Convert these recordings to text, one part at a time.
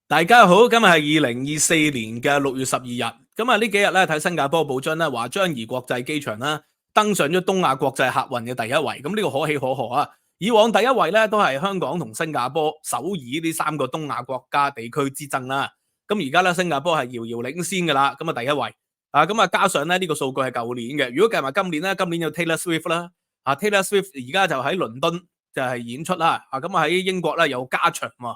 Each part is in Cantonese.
大家好，今日係2024年嘅6月12日。咁啊，呢幾日咧睇新加坡報章咧，話樟宜國際機場啦登上咗東亞國際客運嘅第一位。咁呢個可喜可賀啊！以往第一位咧都係香港同新加坡、首爾呢三個東亞國家地區之爭啦。咁而家咧新加坡係遙遙領先噶啦，咁啊第一位啊，咁啊加上咧呢個數據係舊年嘅。如果計埋今年咧，今年有 Taylor Swift 啦，啊 Taylor Swift 而家就喺倫敦就係演出啦，啊咁啊喺英國咧有加場喎。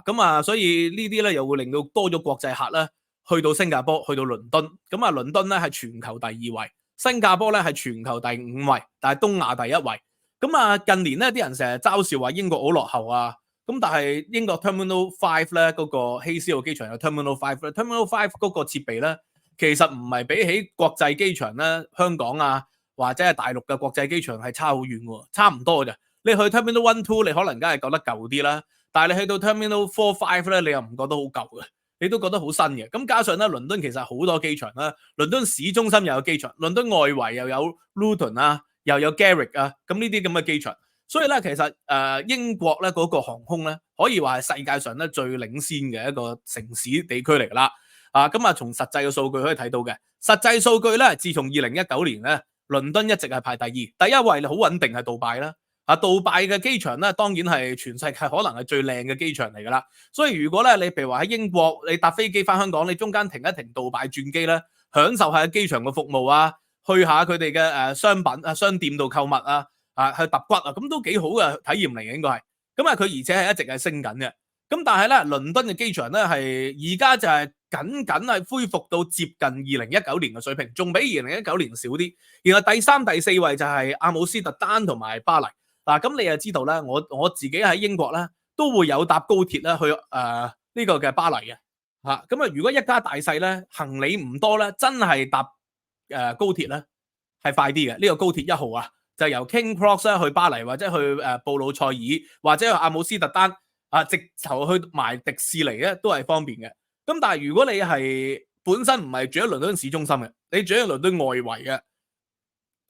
咁啊，所以呢啲咧又會令到多咗國際客咧去到新加坡，去到倫敦。咁啊，倫敦咧係全球第二位，新加坡咧係全球第5位，但係東亞第一位。咁啊，近年咧啲人成日嘲笑話英國好落後啊。咁但係英國 Terminal 5咧嗰個希斯路機場有 Terminal 5，Terminal 5嗰個設備咧其實唔係比起國際機場咧香港啊或者係大陸嘅國際機場係差好遠喎，差唔多嘅啫。你去 Terminal 1、2你可能梗係覺得舊啲啦。但係你去到 Terminal 4、5咧，你又唔覺得好舊嘅，你都覺得好新嘅。咁加上咧，倫敦其實好多機場啦，倫敦市中心又有機場，倫敦外圍又有 Luton 啊，又有 Gatwick 啊，咁呢啲咁嘅機場。所以咧，其實英國咧嗰個航空咧，可以話係世界上咧最領先嘅一個城市地區嚟㗎啦。咁啊，從實際嘅數據可以睇到嘅，實際數據咧，自從2019年咧，倫敦一直係排第二，第一位好穩定係杜拜啦。杜拜嘅機場咧，當然係全世界可能係最靚嘅機場嚟㗎啦。所以如果咧你譬如話喺英國，你搭飛機翻香港，你中間停一停杜拜轉機咧，享受下機場嘅服務啊，去下佢哋嘅商品啊商店度購物啊，去揼骨啊，咁都幾好嘅體驗嚟嘅應該係。咁啊佢而且係一直係升緊嘅。咁但係咧，倫敦嘅機場咧係而家就係僅係恢復到接近2019年嘅水平，仲比2019年少啲。然後第3、第4位就係阿姆斯特丹同埋巴黎。咁你又知道咧，我自己喺英國咧都會有搭高鐵咧去呢個嘅巴黎嘅咁啊，如果一家大細咧行李唔多咧，真係搭高鐵咧係快啲嘅。呢個高鐵1號啊，就由 King Cross 咧去巴黎或者去布魯塞爾或者去阿姆斯特丹直頭去埋迪士尼咧都係方便嘅。咁但係如果你係本身唔係住喺倫敦市中心嘅，你住喺倫敦外圍嘅。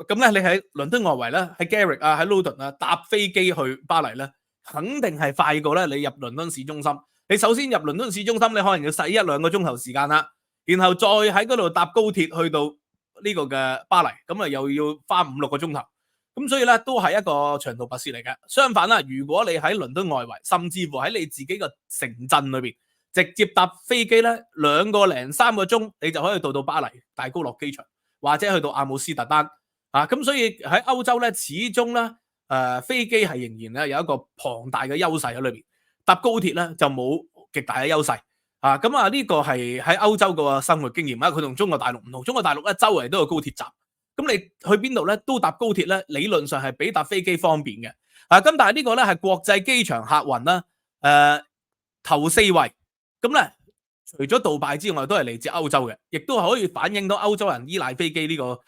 咁咧，你喺倫敦外圍咧，喺 Gatwick 啊，喺 Luton 啊，搭飛機去巴黎咧，肯定係快過咧你入倫敦市中心。你首先入倫敦市中心，你可能要使1-2個鐘頭時間啦，然後再喺嗰度搭高鐵去到呢個嘅巴黎，咁啊又要花5-6個鐘頭。咁所以咧都係一個長途跋涉嚟嘅。相反啦，如果你喺倫敦外圍，甚至乎喺你自己個城鎮裏邊，直接搭飛機咧2個零3個鐘，你就可以到巴黎大高樂機場，或者去到阿姆斯特丹。咁所以喺歐洲咧，始終咧，飛機係仍然咧有一個龐大嘅優勢喺裏邊，搭高鐵咧就冇極大嘅優勢。咁呢個係喺歐洲個生活經驗啊，佢同中國大陸唔同，中國大陸咧周圍都有高鐵站，咁你去邊度咧都搭高鐵咧，理論上係比搭飛機方便嘅。咁但係呢個咧係國際機場客運啦，頭4位，咁咧除咗杜拜之外，都係嚟自歐洲嘅，亦都可以反映到歐洲人依賴飛機呢個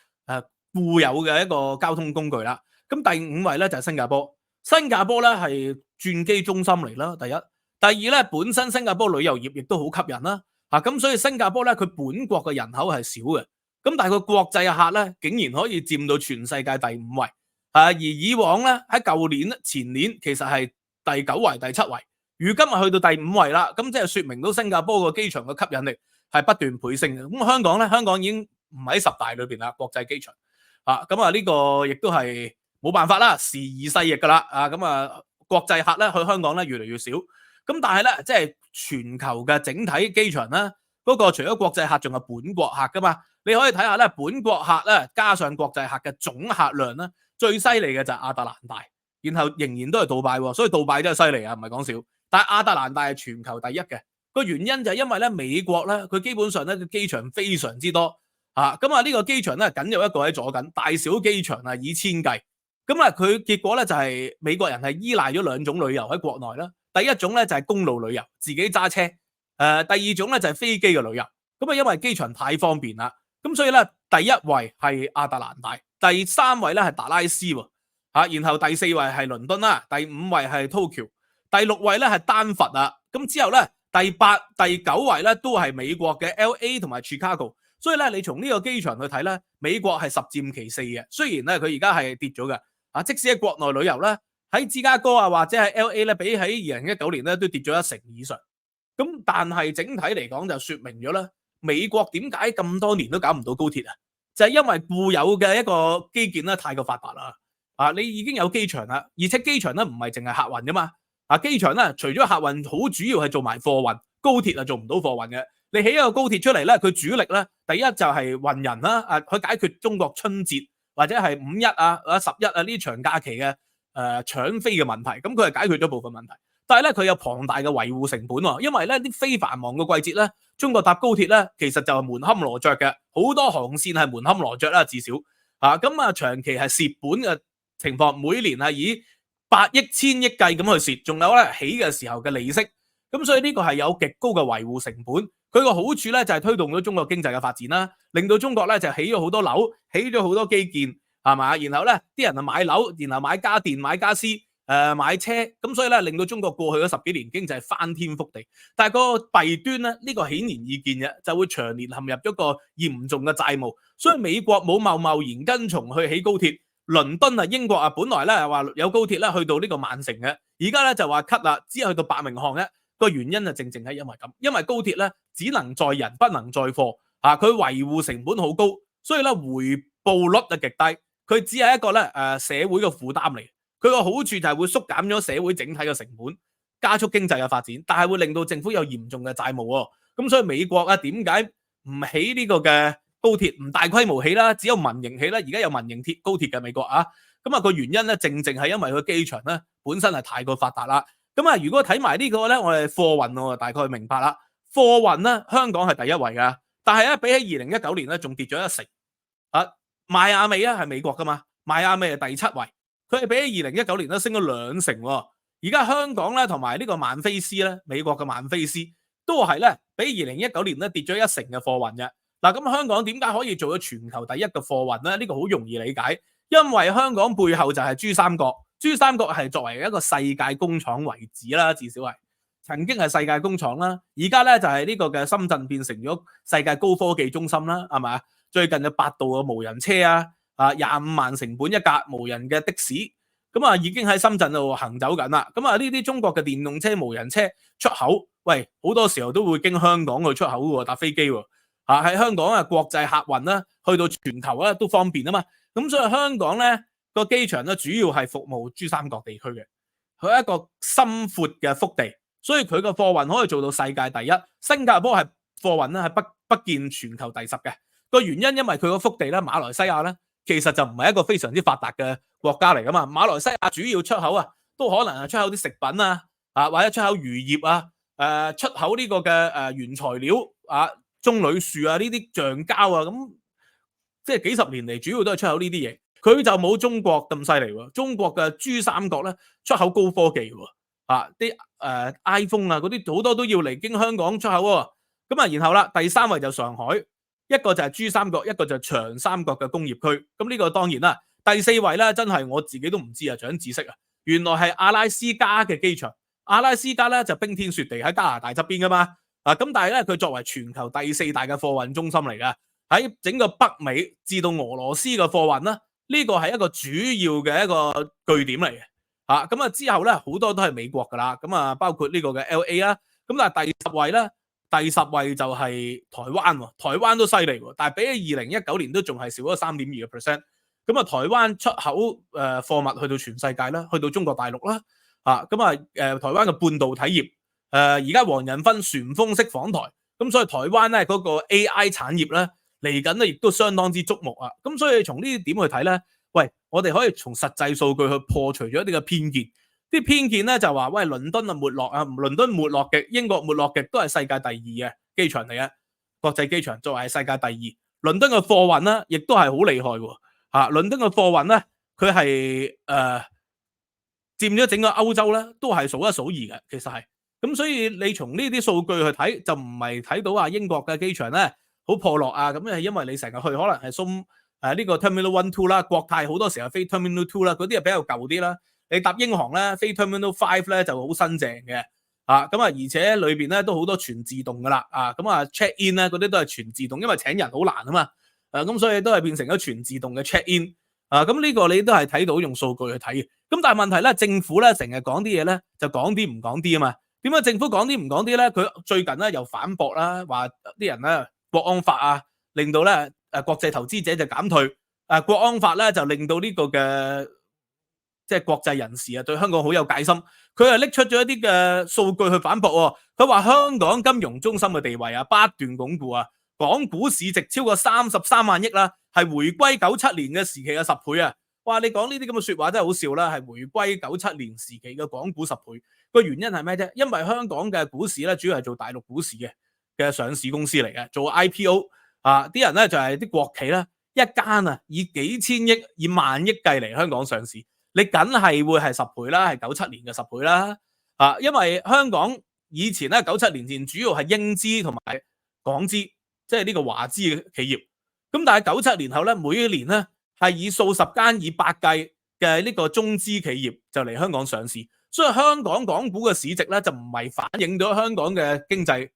固有嘅一個交通工具啦。咁第5位咧就係新加坡，新加坡咧係轉機中心嚟啦。第一，第二咧本身新加坡旅遊業亦都好吸引啦。咁所以新加坡咧佢本國嘅人口係少嘅，咁但係佢國際嘅客咧竟然可以佔到全世界第5位。而以往咧喺舊年前年其實係第9位、第7位，如今係去到第5位啦。咁即係說明到新加坡個機場嘅吸引力係不斷倍升嘅。咁香港咧，香港已經唔喺10大裏邊啦，國際機場。咁呢個亦都係冇辦法啦，時移世易噶啦。國際客咧去香港咧越嚟越少。咁但係咧，即係全球嘅整體機場咧，嗰個除咗國際客，仲有本國客噶嘛。你可以睇下咧，本國客咧加上國際客嘅總客量咧，最犀利嘅就係亞特蘭大，然後仍然都係杜拜喎。所以杜拜真係犀利啊，唔係講笑。但係亞特蘭大係全球第一嘅，個原因就係因為咧美國咧佢基本上咧個機場非常之多。呢個機場咧僅有一個喺左近，大小機場以千計。佢結果咧就係美國人係依賴咗2種旅遊喺國內啦。第一種咧就係公路旅遊，自己揸車。第二種咧就係飛機嘅旅遊。因為機場太方便啦，咁所以咧第一位係亞特蘭大，第3位咧係達拉斯喎。然後第4位係倫敦啦，第5位係 Tokyo， 第6位咧係丹佛啊。咁之後咧第8、第9位咧都係美國嘅 LA 同埋 Chicago。所以咧，你從呢個機場去睇咧，美國係10佔其4嘅。雖然咧佢而家係跌咗嘅，即使喺國內旅遊咧，喺芝加哥或者係 LA 咧，比喺2019年咧都跌咗1成以上。咁但係整體嚟講就說明咗咧，美國點解咁多年都搞唔到高鐵啊？就係因為固有嘅一個基建咧太過發達啦。你已經有機場啦，而且機場咧唔係淨係客運噶嘛。機場咧除咗客運，好主要係做埋貨運，高鐵係做唔到貨運嘅。你起一個高鐵出嚟咧，佢主力咧第一就係運人啦，佢解決中國春節或者係五一啊、11啊呢啲長假期嘅搶飛嘅問題，咁佢係解決咗部分問題。但係咧佢有龐大嘅維護成本喎，因為咧啲非繁忙嘅季節咧，中國搭高鐵咧其實就係門可羅雀嘅，好多航線係門可羅雀啦，至少咁長期係蝕本嘅情況，每年係以8億、1000億計咁去蝕，仲有咧起嘅時候嘅利息，咁所以呢個係有極高嘅維護成本。佢個好處咧就係推動咗中國經濟嘅發展啦，令到中國咧就起咗好多樓，起咗好多基建，係嘛？然後咧啲人就買樓，然後買家電、買家私、買車，咁所以咧令到中國過去嗰10幾年經濟翻天覆地。但係個弊端咧，呢個顯然易見嘅，就會長年陷入咗個嚴重嘅債務。所以美國冇貿然跟從去起高鐵。倫敦啊、英國啊，本來咧話有高鐵咧去到呢個曼城嘅，而家咧就話 cut 啦，只係去到伯明翰嘅。個原因就正係因為咁，因為高鐵咧只能載人不能載貨，佢維護成本好高，所以咧回報率就極低，佢只係一個咧社會嘅負擔嚟。佢個好處就係會縮減咗社會整體嘅成本，加速經濟嘅發展，但係會令到政府有嚴重嘅債務喎。咁所以美國啊點解唔起呢個嘅高鐵，唔大規模起啦，只有民營起啦？而家有民營高鐵嘅美國啊，咁個原因咧正係因為佢機場咧本身係太過發達啦。咁如果睇埋呢個咧，我哋貨運我大概明白啦。貨運咧，香港係第一位噶，但係咧比起2019年咧，仲跌咗1成。邁阿密啊係美國噶嘛，邁阿密係第7位，佢係比起2019年咧升咗2成。而家香港咧同埋呢個曼菲斯咧，美國嘅曼菲斯都係咧比2019年咧跌咗1成嘅貨運嘅。咁香港點解可以做到全球第一嘅貨運咧？呢個好容易理解，因為香港背後就係珠三角。珠三角係作為一個世界工廠為止啦，至少係曾經係世界工廠啦。而家咧就係呢個嘅深圳變成咗世界高科技中心啦，係咪？最近有8度嘅無人車啊，25萬成本一架無人嘅的士，咁已經喺深圳度行走緊啦。咁呢啲中國嘅電動車、無人車出口，喂，好多時候都會經香港去出口喎，搭飛機喎。喺香港國際客運啦，去到全球咧都方便啊嘛。咁所以香港咧個機場咧主要係服務珠三角地區嘅，佢係一個深闊嘅腹地，所以佢個貨運可以做到世界第一。新加坡係貨運咧係不見全球第10嘅，個原因因為佢個腹地咧，馬來西亞咧其實就唔係一個非常之發達嘅國家嚟噶嘛。馬來西亞主要出口都可能係出口啲食品或者出口漁業出口呢個嘅原材料棕櫚樹呢啲橡膠咁，即係幾十年嚟主要都係出口呢啲嘢。佢就冇中國咁犀利喎，中國嘅珠三角咧出口高科技喎，啲iPhone嗰啲好多都要嚟經香港出口喎。咁然後啦，第3位就上海，一個就係珠三角，一個就係長三角嘅工業區。咁呢個當然啦，第4位咧真係我自己都唔知長知識原來係阿拉斯加嘅機場。阿拉斯加咧就冰天雪地喺加拿大側邊噶嘛，咁但係咧佢作為全球第4大嘅貨運中心嚟㗎，喺整個北美至到俄羅斯嘅貨運啦。呢個係一個主要嘅一個據點嚟嘅，咁之後咧好多都係美國噶啦，咁包括呢個嘅 LA 啦，咁但係第10位咧，第10位就係台灣喎，台灣都犀利喎，但係比起2019年都仲係少咗3.2%，咁台灣出口貨物去到全世界啦，去到中國大陸啦，台灣嘅半導體業，而家黃仁勳旋風式訪台，咁所以台灣咧嗰個 AI 產業咧。嚟緊咧，亦都相當之矚目啊！咁所以從呢啲點去睇咧，喂，我哋可以從實際數據去破除咗一啲嘅偏見。啲偏見咧就話，喂，倫敦沒落啊，倫敦沒落極，英國沒落極，都係世界第2嘅機場嚟嘅，國際機場作為世界第2。倫敦嘅貨運咧，亦都係好厲害喎。倫敦嘅貨運咧，佢係佔咗整個歐洲咧，都係數一數2嘅，其實係。咁所以你從呢啲數據去睇，就唔係睇到英國嘅機場咧。好破落咁係因為你成日去可能係送呢個 Terminal 1、2啦，國泰好多時候飛 Terminal 2啦，嗰啲係比較舊啲啦。你搭英航咧飛 Terminal 5咧就好新淨嘅，而且裏邊咧都好多全自動噶啦，check in 咧嗰啲都係全自動，因為請人好難啊嘛，咁所以都係變成咗全自動嘅 check in，咁呢個你都係睇到用數據去睇嘅。咁但係問題咧，政府咧成日講啲嘢咧就講啲唔講啲啊嘛。點解政府講啲唔講啲咧？佢最近咧又反駁啦，話啲人咧國安法啊，令到咧國際投資者就減退，國安法咧就令到呢個嘅即係國際人士啊對香港好有戒心。佢係拎出咗一啲嘅數據去反駁喎。佢話香港金融中心嘅地位啊不斷鞏固啊，港股市值超過33萬億啦，係回歸97年嘅時期嘅10倍啊！哇！你講呢啲咁嘅説話真係好笑啦，係回歸97年時期嘅港股10倍。個原因係咩啫？因為香港嘅股市咧，主要係做大陸股市嘅上市公司嚟嘅，做 IPO 啊，啲人咧就係啲國企啦，一間啊以幾千億、以萬億計嚟香港上市，你梗係會係10倍啦，係97年嘅10倍啦啊！因為香港以前咧97年前主要係英資同埋港資，即係呢個華資嘅企業，咁但係97年後咧，每一年咧係以數十間、以百計嘅呢個中資企業就嚟香港上市。所以香港港股嘅市值咧就唔係反映到香港嘅經濟，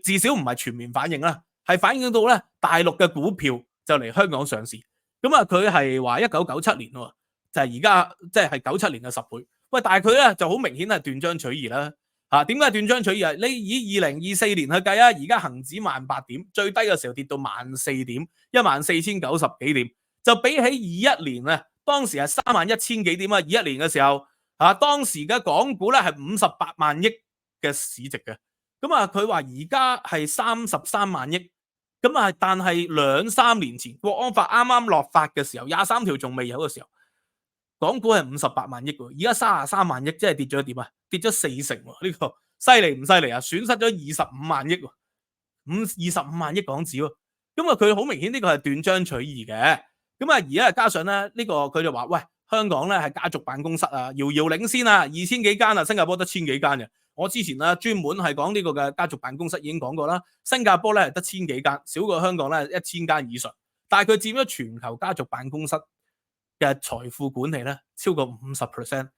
至少唔係全面反映啦，係反映到咧大陸嘅股票就嚟香港上市。咁啊，佢係話1997年喎，就係而家即係97年嘅10倍。喂，但係佢咧就好明顯係斷章取義啦。點解斷章取義啊？你以2024年去計啊，而家恆指18000點，最低嘅時候跌到14000點，14090幾點，就比起21年啊。當時係31000幾點啊！21年嘅時候，當時嘅港股咧係58萬億嘅市值嘅，咁啊佢話而家係33萬億，咁啊但係2-3年前國安法啱啱落法嘅時候，23條仲未有嘅時候，港股係58萬億喎，而家33萬億，即係跌咗點啊？跌咗40喎，呢個犀利唔犀利啊？損失咗25萬億喎，25萬億港紙喎，咁啊佢好明顯呢個係斷章取義嘅。咁啊，而家加上咧，呢個佢就話：喂，香港咧係家族辦公室啊，遙遙領先啊，2000幾間啊，新加坡得1000幾間嘅。我之前咧專門係講呢個嘅家族辦公室已經講過啦，新加坡咧係得1000幾間，少過香港咧1000間以上。但係佢佔咗全球家族辦公室嘅財富管理咧超過50%。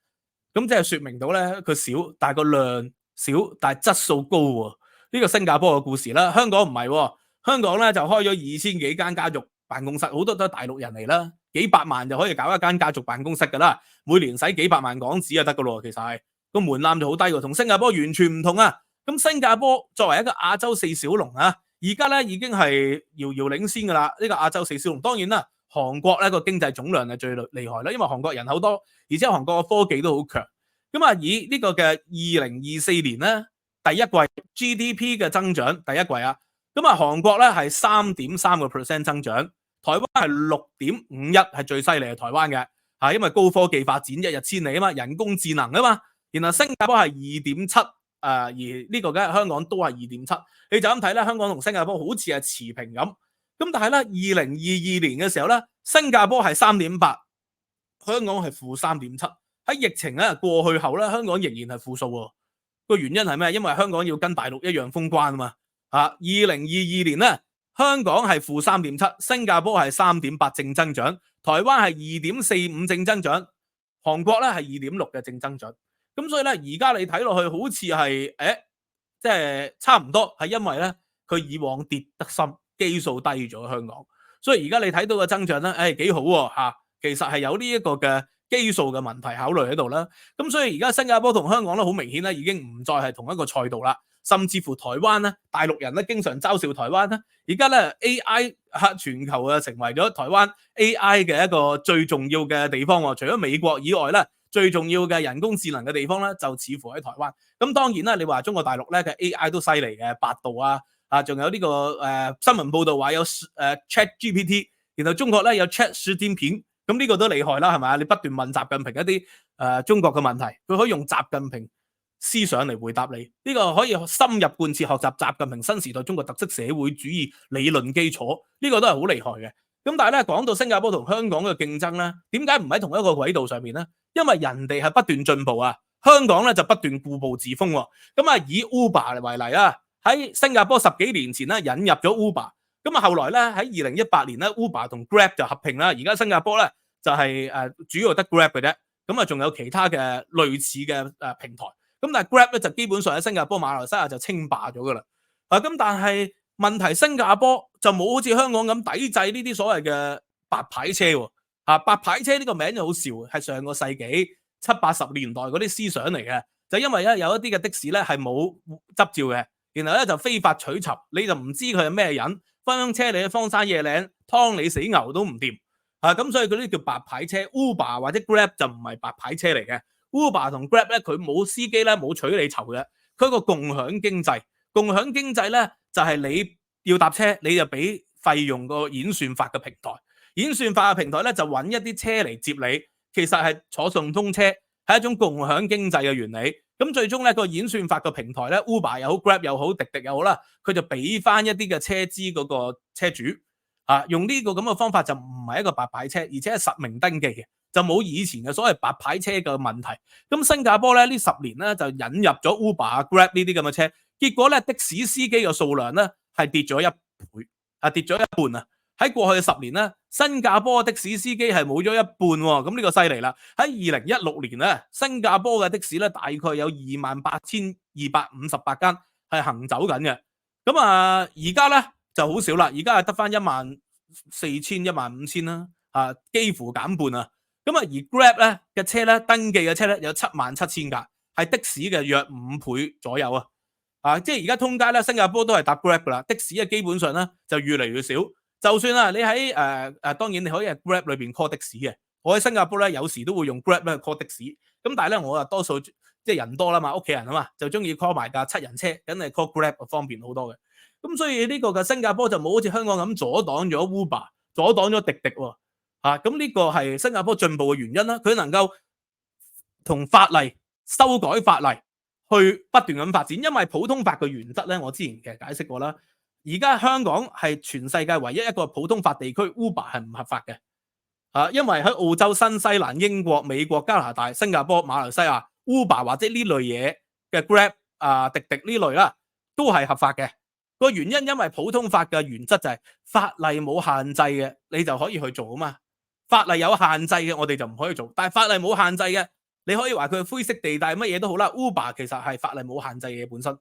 咁即係説明到咧佢少，但係個量少，但係質素高喎。呢個新加坡嘅故事啦，香港唔係喎，香港咧就開咗2000幾間家族辦公室，好多都係大陸人嚟啦，幾百萬就可以搞一間家族辦公室噶啦，每年使幾百萬港紙就得噶咯。其實係個門檻就好低喎，同新加坡完全唔同啊。咁新加坡作為一個亞洲4小龍啊，而家咧已經係遙遙領先噶啦。呢個亞洲4小龍當然啦，韓國咧個經濟總量係最厲害啦，因為韓國人口多，而且韓國嘅科技都好強。咁啊，以呢個嘅2024年咧第一季 GDP 嘅增長第一季啊，咁啊韓國咧係3.3% 增長。台灣係6.51%，係最犀利嘅台灣嘅，因為高科技發展一日千里啊嘛，人工智能啊嘛。然後新加坡係2.7，而呢個嘅香港都係2.7。你就咁睇咧，香港同新加坡好似係持平咁。咁但係咧，2022年嘅時候咧，新加坡係3.8，香港係-3.7。喺疫情咧過去後咧，香港仍然係負數喎。個原因係咩？因為香港要跟大陸一樣封關啊嘛。2022年咧，香港係-3.7，新加坡係3.8正增長，台灣係2.45正增長，韓國咧係2.6嘅正增長。咁所以咧，而家你睇落去好似係即係差唔多，係因為咧佢以往跌得深，基數低咗香港，所以而家你睇到嘅增長咧，幾好喎。其實係有呢一個嘅基數嘅問題考慮喺度啦。咁所以而家新加坡同香港咧好明顯咧已經唔再係同一個賽道啦。甚至乎台灣咧，大陸人咧經常嘲笑台灣咧。而家咧 AI 全球啊成為咗台灣 AI 嘅一個最重要嘅地方喎。除咗美國以外咧，最重要嘅人工智能嘅地方咧，就似乎喺台灣。咁當然啦，你話中國大陸咧嘅 AI 都犀利嘅，百度仲有呢個新聞報道話有ChatGPT， 然後中國咧有 Chat 視點片，咁呢個都厲害啦，係咪啊？你不斷問習近平一啲中國嘅問題，佢可以用習近平思想嚟回答你，呢個可以深入貫徹學習習近平新時代中國特色社會主義理論基礎，呢個都係好厲害嘅。咁但係咧講到新加坡同香港嘅競爭咧，點解唔喺同一個軌道上面咧？因為人哋係不斷進步啊，香港咧就不斷固步自封喎。咁啊以 Uber 為例啊，喺新加坡10幾年前咧引入咗 Uber，咁啊後來咧喺2018年咧 Uber 同 Grab 就合併啦，而家新加坡咧就係主要得 Grab 嘅啫，咁啊仲有其他嘅類似嘅平台。咁但係 Grab 咧就基本上喺新加坡、馬來西亞就稱霸咗噶啦。咁但係問題新加坡就冇好似香港咁抵制呢啲所謂嘅白牌車喎。白牌車呢個名就好笑，係上個世紀70、80年代嗰啲思想嚟嘅。就因為咧有一啲嘅的士咧係冇執照嘅，然後咧就非法取酬，你就唔知佢係咩人，分車你去荒山野嶺，劏你死牛都唔掂。咁所以嗰啲叫白牌車 ，Uber 或者 Grab 就唔係白牌車嚟嘅。Uber 同 Grab 咧，佢冇司機咧，冇取你酬嘅，佢係個共享經濟。共享經濟咧就係你要搭車，你就俾費用個演算法嘅平台。演算法嘅平台咧就揾一啲車嚟接你，其實係坐順風車，係一種共享經濟嘅原理。咁最終咧個演算法嘅平台咧 ，Uber 又好 ，Grab 又好，滴滴又好啦，佢就俾翻一啲嘅車資嗰個車主。用呢個咁嘅方法就唔係一個白牌車，而且係實名登記嘅，就冇以前嘅所謂白牌車嘅問題。咁新加坡咧呢10年咧就引入咗 Uber、Grab 呢啲咁嘅車，結果咧的士司機嘅數量咧係跌咗1倍，跌咗一半啊！喺過去嘅10年咧，新加坡的士司機係冇咗一半喎，咁呢個犀利啦！喺2016年咧，新加坡嘅的士咧大概有28,258間係行走緊嘅，咁而家咧就好少啦，而家係得翻14,000、15,000啦，幾乎減半啊！咁而 Grab 咧嘅車咧登記嘅車咧有77,000架，係的士嘅約5倍左右啊！即係而家通街咧，新加坡都係搭 Grab 噶啦，的士基本上咧就越嚟越少。就算你喺當然你可以喺 Grab 裏邊 call 的士嘅，我喺新加坡咧有時都會用 Grab 咧 call 的士，咁但係咧我多數即係人多啦嘛，屋企人啊嘛，就中意 call 埋架7人車，梗係 call Grab 方便好多嘅。咁所以呢個嘅新加坡就冇好似香港咁阻擋咗 Uber， 阻擋咗滴滴喎。咁呢個係新加坡進步嘅原因啦，佢能夠同法例修改法例去不斷咁發展，因為普通法嘅原則咧，我之前其實解釋過啦。而家香港係全世界唯一一個普通法地區 ，Uber 係唔合法嘅。因為喺澳洲、新西蘭、英國、美國、加拿大、新加坡、馬來西亞 ，Uber 或者呢類嘢嘅 Grab 滴滴呢類啦，都係合法嘅。個原因因為普通法嘅原則就係法例冇限制嘅，你就可以去做啊嘛。法例有限制嘅，我哋就唔可以做。但係法例冇限制嘅，你可以話佢灰色地帶乜嘢都好啦。Uber 其實係法例冇限制嘅本身。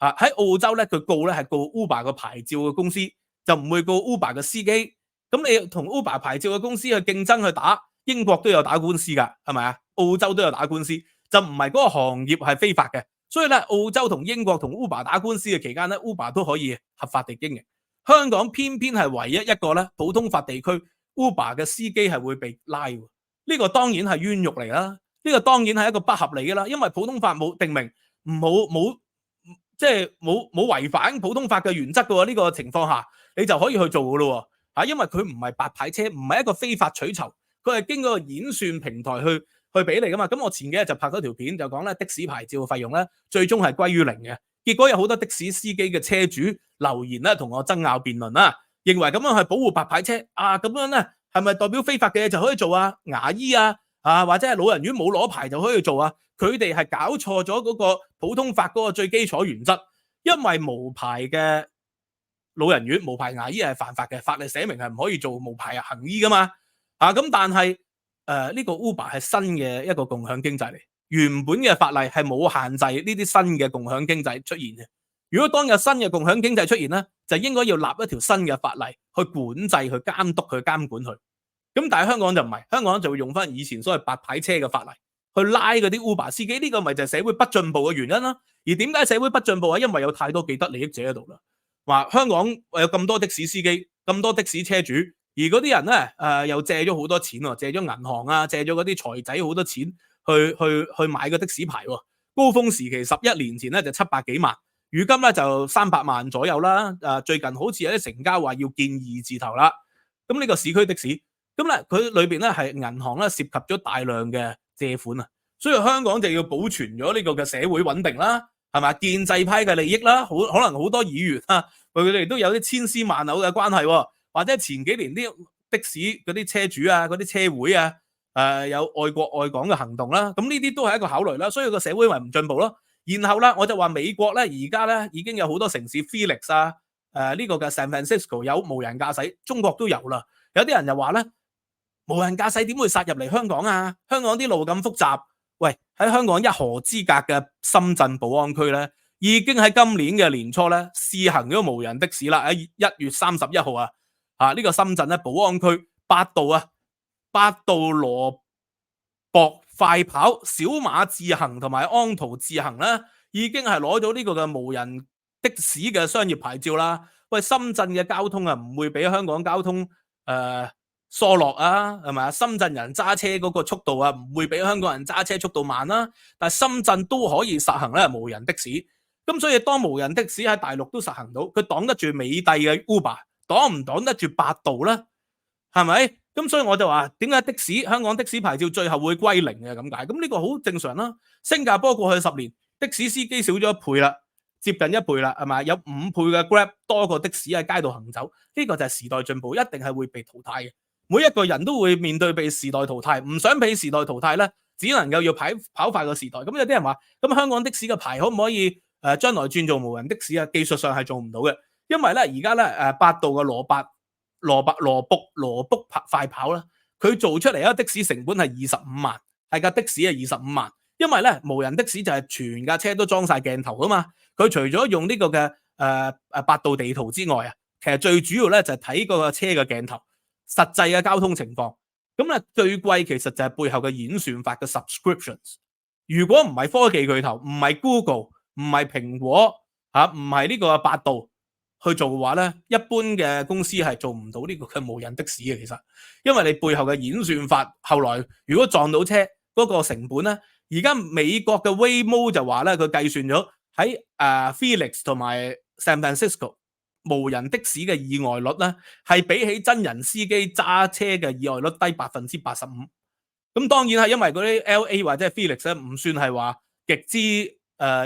喺澳洲咧，佢告咧係告 Uber 個牌照嘅公司，就唔會告 Uber 嘅司機。咁你同 Uber 牌照嘅公司去競爭去打，英國都有打官司㗎，係咪啊？澳洲都有打官司，就唔係嗰個行業係非法嘅。所以咧，澳洲同英國同 Uber 打官司嘅期間咧 ，Uber 都可以合法地經營。香港偏偏係唯一一個咧普通法地區 ，Uber 嘅司機係會被拉喎。呢個當然係冤獄嚟啦，呢個當然係一個不合理嘅啦，因為普通法冇定明冇即係冇違反普通法嘅原則嘅喎，呢個情況下你就可以去做嘅咯喎，因為佢唔係白牌車，唔係一個非法取酬，佢係經過演算平台去俾你噶嘛。咁我前幾日就拍咗條片就講咧的士牌照嘅費用咧最終係歸於零嘅，結果有好多的士司機嘅車主留言咧同我爭拗辯論啦，認為咁樣係保護白牌車咁樣咧係咪代表非法嘅嘢就可以做啊？牙醫或者係老人院冇攞牌就可以做啊？佢哋係搞錯咗嗰個普通法嗰個最基礎原則，因為無牌嘅老人院、無牌牙醫係犯法嘅，法例寫明係唔可以做無牌行醫噶嘛。咁但係呢個 Uber 係新嘅一個共享經濟嚟，原本嘅法例係冇限制呢啲新嘅共享經濟出現嘅。如果當有新嘅共享經濟出現咧，就應該要立一條新嘅法例去管制、去監督、去監管佢。咁但係香港就唔係，香港就會用翻以前所謂白牌車嘅法例去拉嗰啲 Uber 司機，呢個咪就係社會不進步嘅原因啦。而點解社會不進步啊？因為有太多既得利益者喺度啦。話香港有咁多的士司機、咁多的士車主，而嗰啲人咧又借咗好多錢喎，借咗銀行借咗嗰啲財仔好多錢去買個的士牌喎。高峰時期11年前咧就700幾萬，如今咧就300萬左右啦。最近好似有啲成交話要見2字頭啦。咁呢個市區的士，咁咧佢裏邊咧係銀行咧涉及咗大量嘅借款啊，所以香港就要保存咗呢個嘅社會穩定啦，係咪？建制派嘅利益啦，可能好多議員佢哋都有啲千絲萬縷嘅關係，或者前幾年啲的士嗰啲車主嗰啲車會有愛國愛港嘅行動啦，咁呢啲都係一個考慮啦，所以個社會咪唔進步咯。然後咧我就話美國咧而家咧已經有好多城市 Phoenix 呢個嘅 San Francisco 有無人駕駛，中國都有啦。有啲人就話咧無人駕駛點會殺入嚟香港啊？香港啲路咁複雜，喂，喺香港一河之隔嘅深圳寶安區咧，已經喺今年嘅年初咧試行咗無人的士啦。喺1月31號呢個深圳咧寶安區八道羅博快跑、小馬智行同埋安途智行咧，已經係攞咗呢個嘅無人的士嘅商業牌照啦。喂，深圳嘅交通啊，唔會比香港交通疏落啊，係咪啊？深圳人揸車嗰個速度啊，唔會比香港人揸車速度慢啦。但係深圳都可以實行咧無人的士，咁所以當無人的士喺大陸都實行到，佢擋得住美的嘅 Uber， 擋唔擋得住百度咧？係咪？咁所以我就話點解的士香港的士牌照最後會歸零嘅咁解？咁呢個好正常啦。新加坡過去10年的士司機少咗1倍啦，接近1倍啦，係咪？有5倍嘅 Grab 多過的士喺街度行走，呢個就係時代進步，一定係會被淘汰嘅。每一個人都會面對被時代淘汰，唔想被時代淘汰咧，只能夠要跑快個時代。咁有啲人話，咁香港的士嘅牌可唔可以將來轉做無人的士啊？技術上係做唔到嘅，因為咧而家咧百度嘅羅卜快跑啦，佢做出嚟一的士成本係25萬，係架的士係25萬，因為咧無人的士就係全架車都裝晒鏡頭啊嘛，佢除咗用呢個嘅百度地圖之外啊，其實最主要咧就係睇嗰個車嘅鏡頭。實際嘅交通情況，咁咧最貴其實就係背後嘅演算法嘅 subscriptions。如果唔係科技巨頭，唔係 Google， 唔係蘋果唔係呢個百度去做嘅話咧，一般嘅公司係做唔到呢個嘅無人的士嘅。其實，因為你背後嘅演算法，後來如果撞到車嗰個成本咧，而家美國嘅 Waymo 就話咧，佢計算咗喺Phoenix 同埋 San Francisco。無人的士嘅意外率咧，係比起真人司機揸車嘅意外率低85%。咁當然係因為嗰啲 LA 或者係 Phoenix 咧，唔算係話極之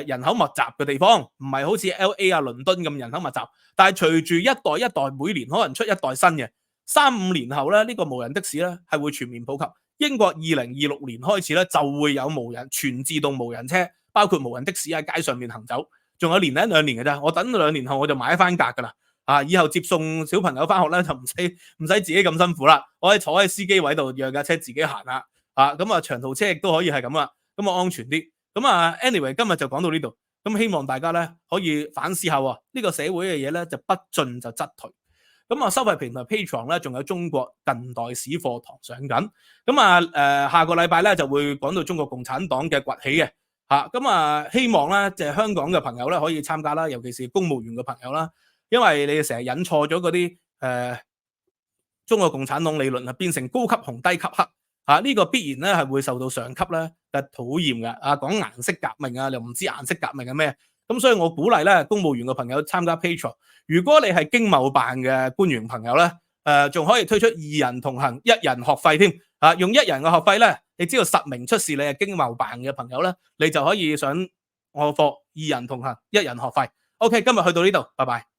人口密集嘅地方，唔係好似 LA 啊、倫敦咁人口密集。但係隨住一代一代每年可能出一代新嘅，3-5年後咧，呢個無人的士咧係會全面普及。英國2026年開始咧就會有全自動無人車，包括無人的士喺街上面行走。仲有1-2年嘅啫，我等2年後我就買翻格噶啦。以後接送小朋友翻學咧就唔使自己咁辛苦啦，我可以坐喺司機位度讓架車自己行啦。咁長途車亦都可以係咁啦，咁安全啲。咁anyway 今日就講到呢度，咁希望大家咧可以反思下呢個社會嘅嘢咧就不進就則退。咁收費平台 Patreon 咧仲有中國近代史課堂上緊。下個禮拜咧就會講到中國共產黨嘅崛起嘅。希望咧就係香港嘅朋友咧可以參加啦，尤其是公務員嘅朋友啦，因為你哋成日引錯咗嗰啲中國共產黨理論啊，變成高級紅低級黑呢個必然咧係會受到上級咧嘅討厭嘅。講顏色革命又唔知顏色革命係咩，咁所以我鼓勵咧公務員嘅朋友參加 Patreon。如果你係經貿辦嘅官員朋友咧，仲可以推出2人同行1人學費添。用1人嘅學費咧，你知道實名出示你係經貿辦嘅朋友咧，你就可以上我課2人同行1人學費。OK， 今日去到呢度，拜拜。